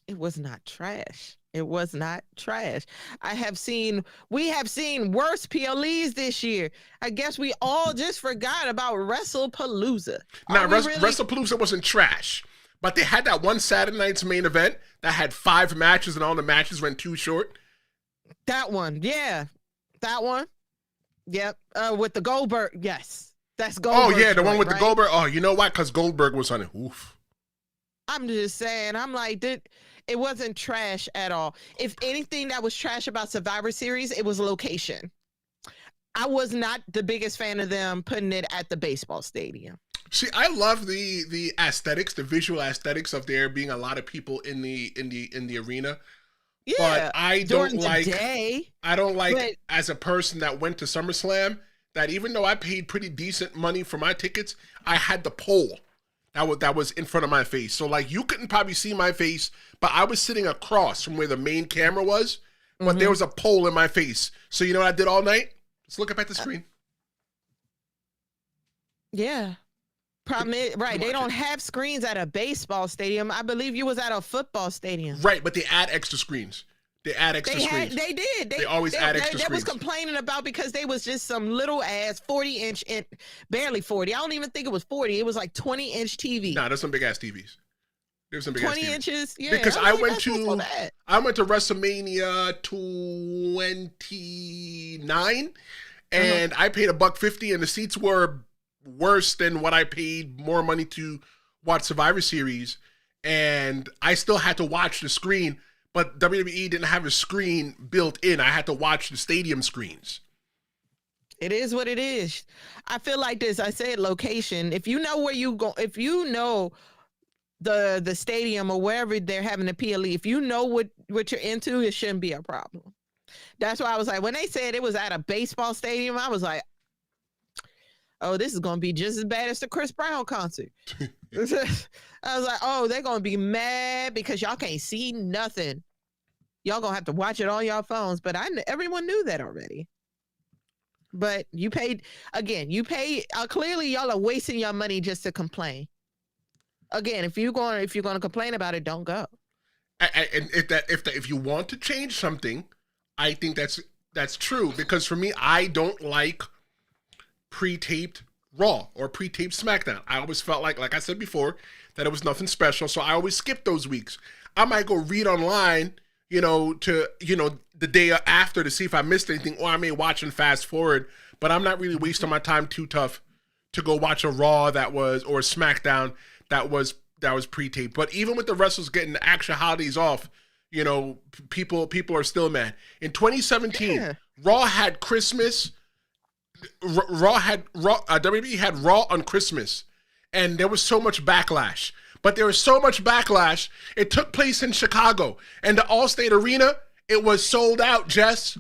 It was not trash. It was not trash. We have seen worse PLEs this year. I guess we all just forgot about WrestlePalooza. Nah, WrestlePalooza wasn't trash. But they had that one Saturday night's main event that had 5 matches and all the matches went too short. That one, yeah. That one. Yep. With the Goldberg, yes. That's Goldberg. Oh, yeah, the one with the Goldberg. Oh, you know why? Because Goldberg was on it. Oof. I'm just saying, I'm like, it wasn't trash at all. If anything that was trash about Survivor Series, it was location. I was not the biggest fan of them putting it at the baseball stadium. See, I love the aesthetics, the visual aesthetics of there being a lot of people in the arena. Yeah, but I don't like but, as a person that went to SummerSlam, that even though I paid pretty decent money for my tickets, I had the pole that was in front of my face. So like you couldn't probably see my face, but I was sitting across from where the main camera was, but there was a pole in my face. So you know what I did all night? Just look up at the screen. Yeah. Problem is, right, they don't have screens at a baseball stadium. I believe you was at a football stadium. Right, but they add extra screens. They add extra screens. They did. They always add extra screens. They was complaining about because they was just some little ass 40-inch, barely 40. I don't even think it was 40. It was like 20-inch TV. Nah, there's some big ass TVs. There's some big ass TVs. 20 inches, yeah. Because I went to WrestleMania 29, and I paid $150, and the seats were worse than what I paid more money to watch Survivor Series, and I still had to watch the screen. But WWE didn't have a screen built in. I had to watch the stadium screens. It is what it is. I feel like this. I said location. If you know where you go, if you know the stadium or wherever they're having the PLE, if you know what you're into, it shouldn't be a problem. That's why I was like, when they said it was at a baseball stadium, I was like, oh, this is going to be just as bad as the Chris Brown concert. I was like, oh, they're going to be mad because y'all can't see nothing. Y'all going to have to watch it on y'all phones. But everyone knew that already. But you paid, again, clearly y'all are wasting your money just to complain. Again, if you're going to complain about it, don't go. And if you want to change something, I think that's true. Because for me, I don't like pre-taped Raw or pre-taped SmackDown. I always felt like I said before, that it was nothing special. So I always skip those weeks. I might go read online, the day after to see if I missed anything, or I may watch and fast forward, but I'm not really wasting my time too tough to go watch a Raw or a SmackDown that was pre-taped. But even with the wrestlers getting the actual holidays off, people are still mad. In 2017, Raw had Christmas. WWE had Raw on Christmas, and there was so much backlash. But there was so much backlash. It took place in Chicago, and the Allstate Arena, it was sold out, Jess.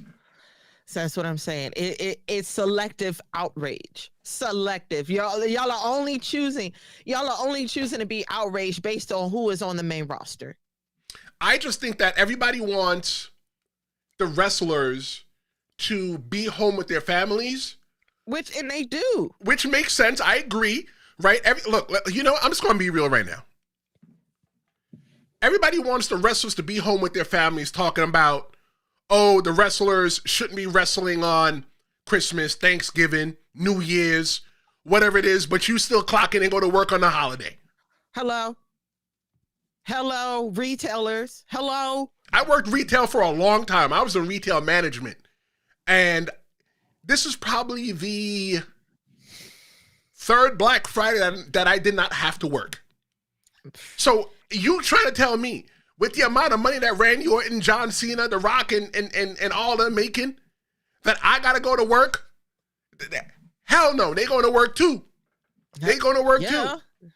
So that's what I'm saying. It's selective outrage. Selective. Y'all are only choosing to be outraged based on who is on the main roster. I just think that everybody wants the wrestlers to be home with their families. And they do. Which makes sense. I agree. Right? Look, I'm just going to be real right now. Everybody wants the wrestlers to be home with their families, talking about, oh, the wrestlers shouldn't be wrestling on Christmas, Thanksgiving, New Year's, whatever it is, but you still clock in and go to work on the holiday. Hello, retailers. Hello. I worked retail for a long time. I was in retail management. And this is probably the third Black Friday that I did not have to work. So you trying to tell me, with the amount of money that Randy Orton, John Cena, The Rock, and all them making, that I got to go to work? Hell no, they going to work too. They going to work too.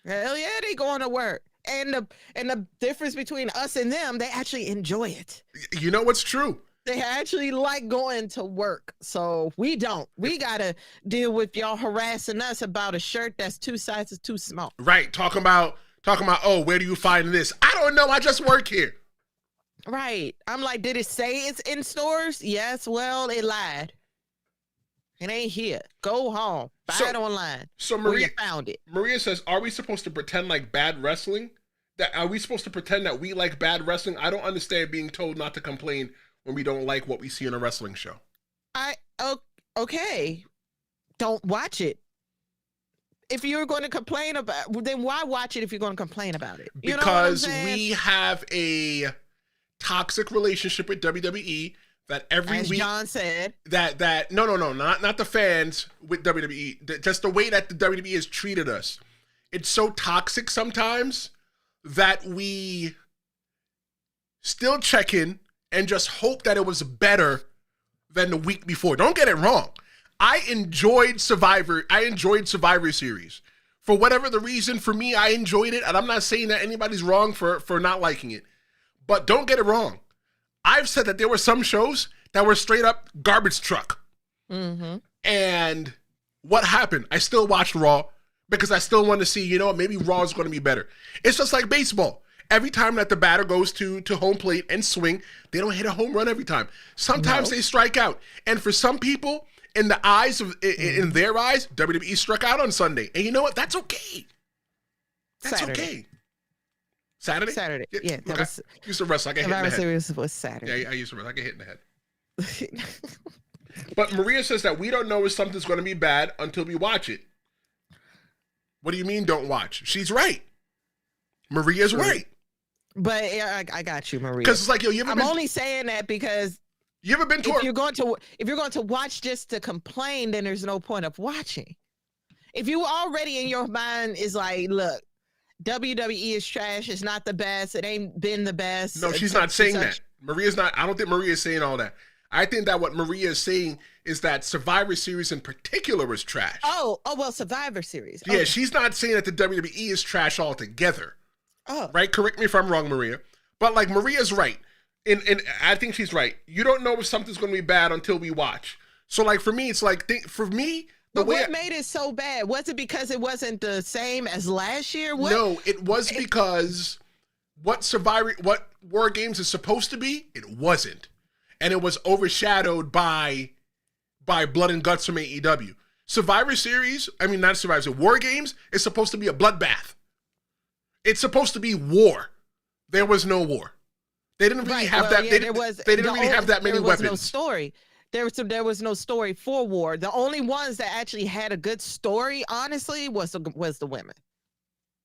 Hell yeah, they going to work. And the difference between us and them, they actually enjoy it. You know what's true? They actually like going to work. So we don't. We got to deal with y'all harassing us about a shirt that's 2 sizes too small. Right. Talking about, oh, where do you find this? I don't know. I just work here. Right. I'm like, did it say it's in stores? Yes. Well, it lied. It ain't here. Go home. Buy it online. So Maria found it. Maria says, are we supposed to pretend like bad wrestling? Are we supposed to pretend that we like bad wrestling? I don't understand being told not to complain when we don't like what we see in a wrestling show. Okay. Don't watch it. If you're going to complain about, then why watch it if you're going to complain about it? You because we have a toxic relationship with WWE that every week, John said, that no, not the fans with WWE, just the way that the WWE has treated us. It's so toxic sometimes that we still check in and just hope that it was better than the week before. Don't get it wrong. I enjoyed Survivor Series. For whatever the reason, for me, I enjoyed it. And I'm not saying that anybody's wrong for not liking it. But don't get it wrong. I've said that there were some shows that were straight up garbage truck. Mm-hmm. And what happened? I still watched Raw because I still want to see, maybe Raw is going to be better. It's just like baseball. Every time that the batter goes to home plate and swing, they don't hit a home run every time. Sometimes they strike out. And for some people, in their eyes, WWE struck out on Sunday. And you know what? That's okay. That's Saturday. Okay. Saturday? Saturday. Yeah. That was, I used to wrestle. I get hit in the head. Series was Saturday. Yeah, I used to wrestle. I get hit in the head. But Maria says that we don't know if something's going to be bad until we watch it. What do you mean don't watch? She's right. Maria's right. But I got you, Maria. Because it's like, I'm only saying that because you ever been to if you're going to watch just to complain, then there's no point of watching. If you already in your mind is like, look, WWE is trash. It's not the best. It ain't been the best. No, she's not saying that. Maria's not. I don't think Maria is saying all that. I think that what Maria is saying is that Survivor Series in particular was trash. Oh, well, Survivor Series. Yeah, okay. She's not saying that the WWE is trash altogether. Oh. Right? Correct me if I'm wrong, Maria. But like Maria's right. And I think she's right. You don't know if something's going to be bad until we watch. So like for me, it's like, what made it so bad? Was it because it wasn't the same as last year? No, it was because what War Games is supposed to be, it wasn't. And it was overshadowed by Blood and Guts from AEW. War Games is supposed to be a bloodbath. It's supposed to be war. There was no war. They didn't really have that. They didn't really have that many weapons. There was no story. There was no story for war. The only ones that actually had a good story, honestly, was the women,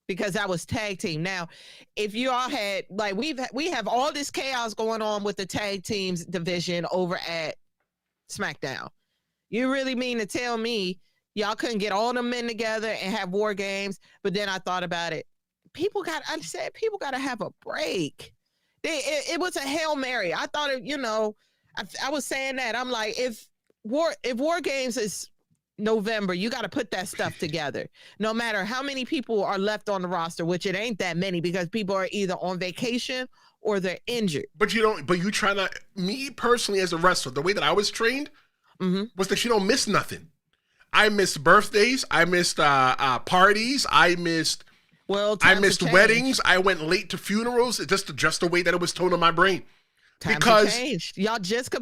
because that was tag team. Now, if you all had we have all this chaos going on with the tag teams division over at SmackDown. You really mean to tell me y'all couldn't get all the men together and have War Games? But then I thought about it. People got to have a break. It was a Hail Mary. I thought I was saying that. I'm like, if War Games is November, you got to put that stuff together. No matter how many people are left on the roster, which it ain't that many because people are either on vacation or they're injured. But you try not. Me personally, as a wrestler, the way that I was trained was that you don't miss nothing. I missed birthdays. I missed parties. I missed weddings. I went late to funerals. Just the way that it was told in my brain. Because changed. Y'all just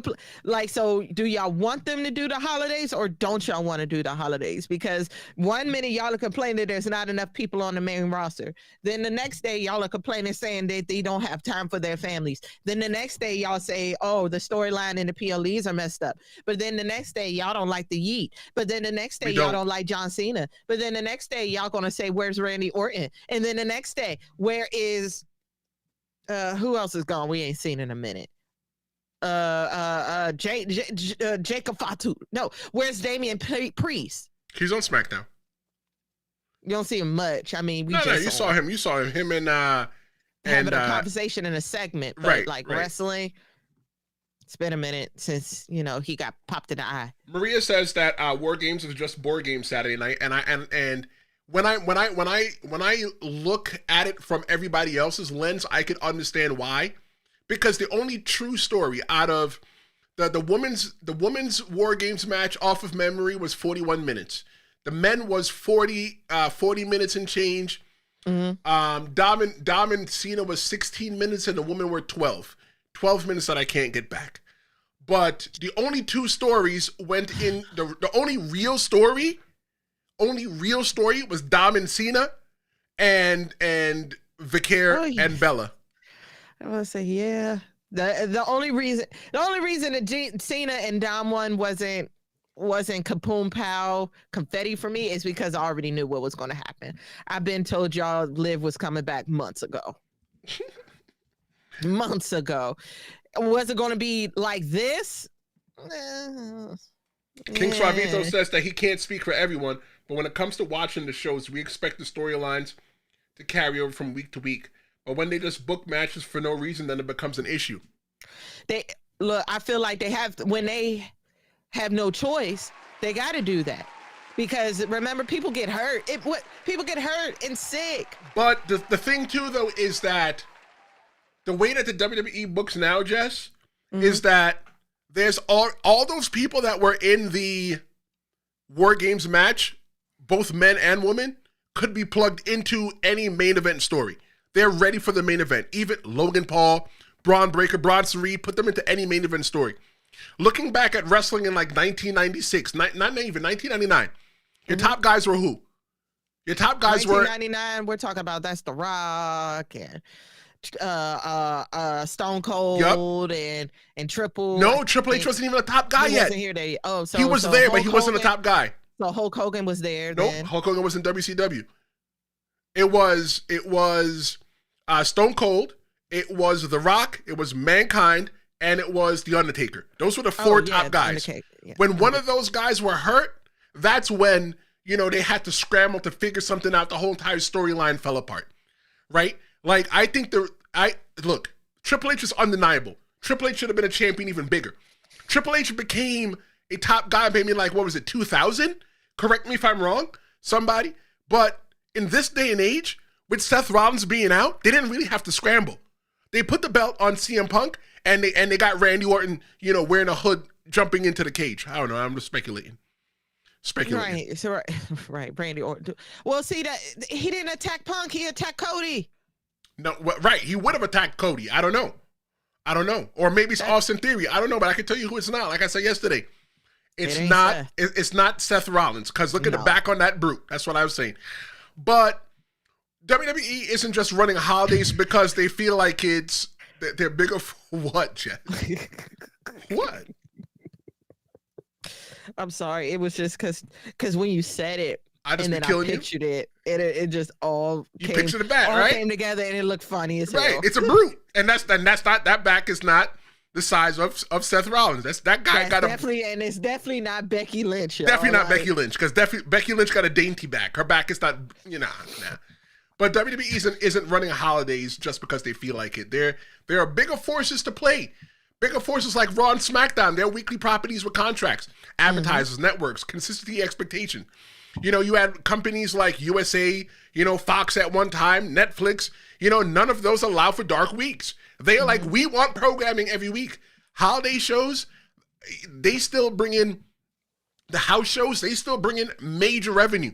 so do y'all want them to do the holidays or don't y'all want to do the holidays? Because one minute y'all are complaining that there's not enough people on the main roster. Then the next day y'all are complaining saying that they don't have time for their families. Then the next day y'all say, oh, the storyline and the PLEs are messed up. But then the next day y'all don't like the Yeet. But then the next day y'all don't like John Cena. But then the next day y'all gonna say, where's Randy Orton? And then the next day, where is who else is gone? We ain't seen in a minute. Jacob Fatu. No, where's Damian Priest? He's on SmackDown. You don't see him much. I mean, you saw him. You saw him and having a conversation in a segment, but right. Wrestling. It's been a minute since he got popped in the eye. Maria says that War Games is just board game Saturday night, and when I look at it from everybody else's lens, I can understand why. Because the only true story out of the women's War Games match off of memory was 41 minutes. The men was 40 minutes and change. Mm-hmm. Dom and Cena was 16 minutes and the women were 12 minutes that I can't get back. But the only two stories went in, the only real story was Dom and Cena and Vicaire and Bella. I want to say, yeah. The only reason that Cena and Dom won wasn't kapoom pow confetti for me is because I already knew what was going to happen. I've been told y'all Liv was coming back months ago. Months ago. Was it going to be like this? King Suavito says that he can't speak for everyone, but when it comes to watching the shows, we expect the storylines to carry over from week to week. But when they just book matches for no reason, then it becomes an issue. I feel like when they have no choice, they got to do that. Because remember, people get hurt. People get hurt and sick. But the thing too, though, is that the way that the WWE books now, Jess, is that there's all those people that were in the War Games match, both men and women, could be plugged into any main event story. They're ready for the main event. Even Logan Paul, Braun Breaker, Bronson Reed, put them into any main event story. Looking back at wrestling in like 1996, not even 1999, your top guys were who? Your top guys 1999, we're talking about that's The Rock and Stone Cold and Triple. No, Triple H wasn't even a top guy yet. He wasn't here. He was there, but he wasn't a top guy. So Hulk Hogan was there. Nope, Hulk Hogan was in WCW. It was Stone Cold. It was The Rock. It was Mankind, and it was The Undertaker. Those were the four top guys. Yeah, when one of those guys were hurt, that's when they had to scramble to figure something out. The whole entire storyline fell apart, right? Like I think look, Triple H is undeniable. Triple H should have been a champion even bigger. Triple H became a top guy maybe like, what was it, 2000? Correct me if I'm wrong, somebody. But in this day and age, with Seth Rollins being out, they didn't really have to scramble. They put the belt on CM Punk, and they got Randy Orton, wearing a hood, jumping into the cage. I don't know. I'm just speculating. Right. So right. Randy Orton. Well, see that he didn't attack Punk. He attacked Cody. No, right. He would have attacked Cody. I don't know. Or maybe it's Austin Theory. I don't know, but I can tell you who it's not. Like I said yesterday, it's not Seth Rollins. Because look at the back on that brute. That's what I was saying. But WWE isn't just running holidays because they feel like they're bigger for what, Jeff? What? I'm sorry. It was just because when you said it, I pictured it. It just all pictured it back, right? Came together and it looked funny as hell. Right. It's a brute, and that's not that back is not the size of Seth Rollins. That guy got and it's definitely not Becky Lynch. Definitely not Becky Lynch, because Becky Lynch got a dainty back. Her back is not nah. But WWE isn't running holidays just because they feel like it. There are bigger forces to play. Bigger forces like Raw and SmackDown. They're weekly properties with contracts, advertisers, networks, consistency, expectation. You had companies like USA, Fox at one time, Netflix. None of those allow for dark weeks. They are like, we want programming every week. Holiday shows, they still bring in the house shows. They still bring in major revenue.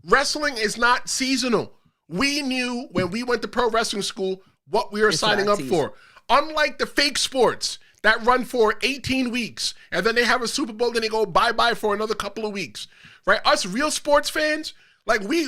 Wrestling is not seasonal. We knew when we went to pro wrestling school what we were signing up for. Unlike the fake sports that run for 18 weeks and then they have a Super Bowl, then they go bye-bye for another couple of weeks. Right? Us real sports fans, like we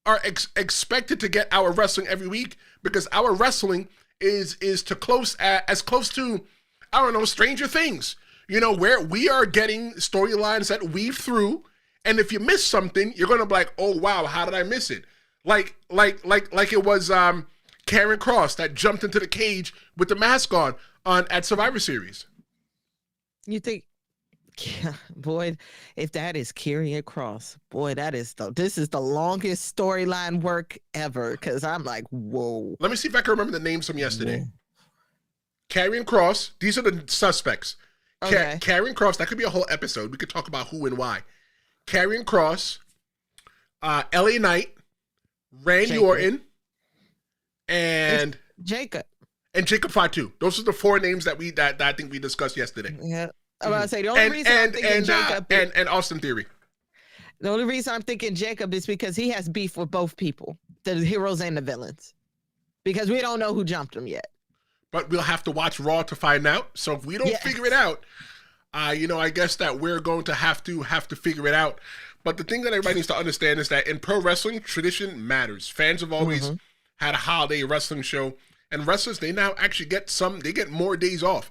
are expected to get our wrestling every week because our wrestling is as close to, I don't know, Stranger Things. Where we are getting storylines that weave through, and if you miss something, you're gonna be like, oh wow, how did I miss it? Like it was Karrion Kross that jumped into the cage with the mask on at Survivor Series. You think? Yeah, boy, if that is Karrion Kross, boy, this is the longest storyline work ever. Because I'm like, whoa. Let me see if I can remember the names from yesterday. Karrion Kross. These are the suspects. Okay. Karrion Kross. That could be a whole episode. We could talk about who and why. Karrion Kross, LA Knight, Randy Orton, and Jacob. And Jacob Fatu. Those are the 4 names that I think we discussed yesterday. Yeah. I was about to say, the only reason I'm thinking Jacob and Austin Theory. The only reason I'm thinking Jacob is because he has beef with both people, the heroes and the villains, because we don't know who jumped him yet. But we'll have to watch Raw to find out. So if we don't figure it out, I guess that we're going to have to figure it out. But the thing that everybody needs to understand is that in pro wrestling, tradition matters. Fans have always had a holiday wrestling show, and wrestlers, they now actually get more days off.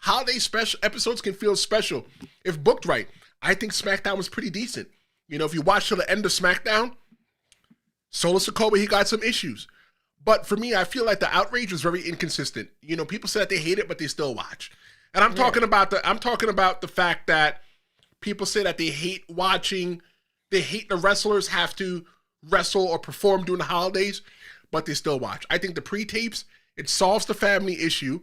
Holiday special episodes can feel special if booked right. I think SmackDown was pretty decent. If you watch till the end of SmackDown, Solo Sikoa, he got some issues. But for me, I feel like the outrage was very inconsistent. People said that they hate it, but they still watch. And I'm talking about the fact that people say that they hate the wrestlers have to wrestle or perform during the holidays, but they still watch. I think the pre-tapes, it solves the family issue,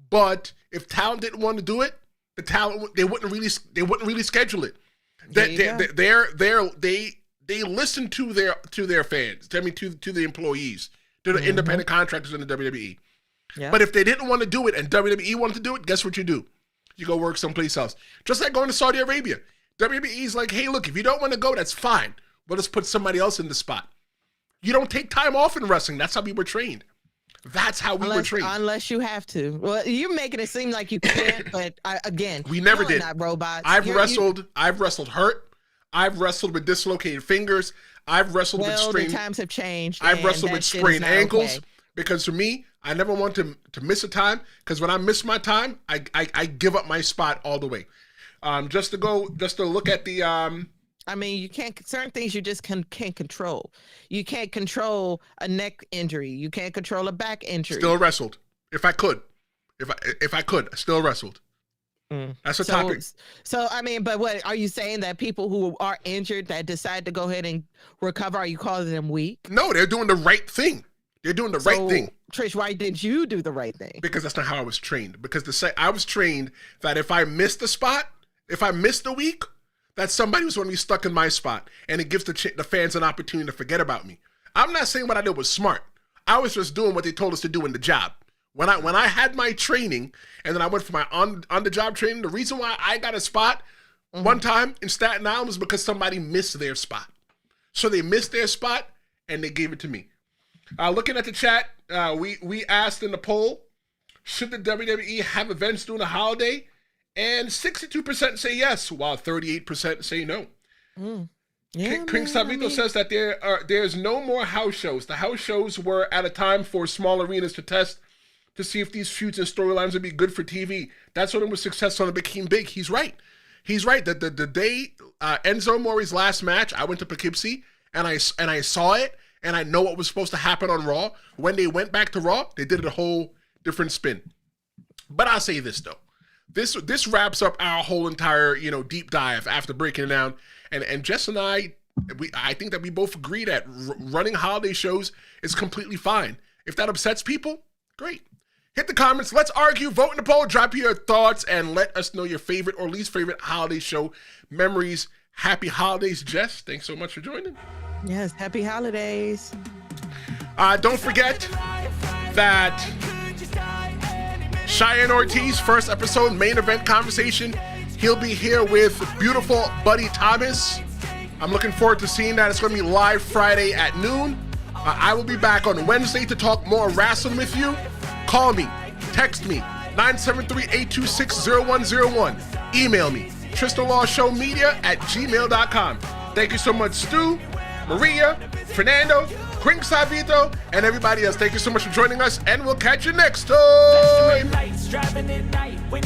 but if talent didn't want to do it, they wouldn't really schedule it. They listen to their fans. To the employees, to the independent contractors in the WWE. Yeah. But if they didn't want to do it and WWE wanted to do it, guess what you do? You go work someplace else. Just like going to Saudi Arabia. WWE's like, hey, look, if you don't want to go, that's fine. We'll just put somebody else in the spot. You don't take time off in wrestling. That's how we were trained. That's how we were trained. Unless you have to. Well, you're making it seem like you can't, but again, we never did. Not robots. I've wrestled hurt. I've wrestled with dislocated fingers. I've wrestled with sprained. The times have changed. I've wrestled with sprained ankles because for me, I never want to miss a time, because when I miss my time, I give up my spot all the way. Just to look at the you can't, certain things you just can't control. You can't control a neck injury. You can't control a back injury. Still wrestled. If I could, I still wrestled. That's a topic. So, but what are you saying, that people who are injured that decide to go ahead and recover, are you calling them weak? No, they're doing the right thing. They're doing the right thing. Trish, why didn't you do the right thing? Because that's not how I was trained. Because I was trained that if I missed the spot, if I missed the week, that somebody was going to be stuck in my spot, and it gives the fans an opportunity to forget about me. I'm not saying what I did was smart. I was just doing what they told us to do in the job. When I had my training, and then I went for my on the job training, the reason why I got a spot one time in Staten Island was because somebody missed their spot. So they missed their spot, and they gave it to me. Looking at the chat, we asked in the poll, should the WWE have events during the holiday? And 62% say yes, while 38% say no. Yeah, King Savito says that there's no more house shows. The house shows were at a time for small arenas to test to see if these feuds and storylines would be good for TV. That's when it was successful and it became big. He's right. The day Enzo More's last match, I went to Poughkeepsie and I saw it, and I know what was supposed to happen on Raw. When they went back to Raw, they did it a whole different spin. But I'll say this though. This wraps up our whole entire, deep dive after breaking it down. And Jess and I think that we both agree that running holiday shows is completely fine. If that upsets people, great. Hit the comments. Let's argue. Vote in the poll. Drop your thoughts and let us know your favorite or least favorite holiday show memories. Happy holidays, Jess. Thanks so much for joining. Yes, happy holidays. Don't forget that Cheyenne Ortiz, first episode, main event conversation. He'll be here with beautiful Buddy Thomas. I'm looking forward to seeing that. It's going to be live Friday at noon. I will be back on Wednesday to talk more wrestling with you. Call me, text me, 973-826-0101. Email me, TristanLawShowMedia@gmail.com. Thank you so much, Stu, Maria, Fernando, Queen Savito, and everybody else. Thank you so much for joining us, and we'll catch you next time.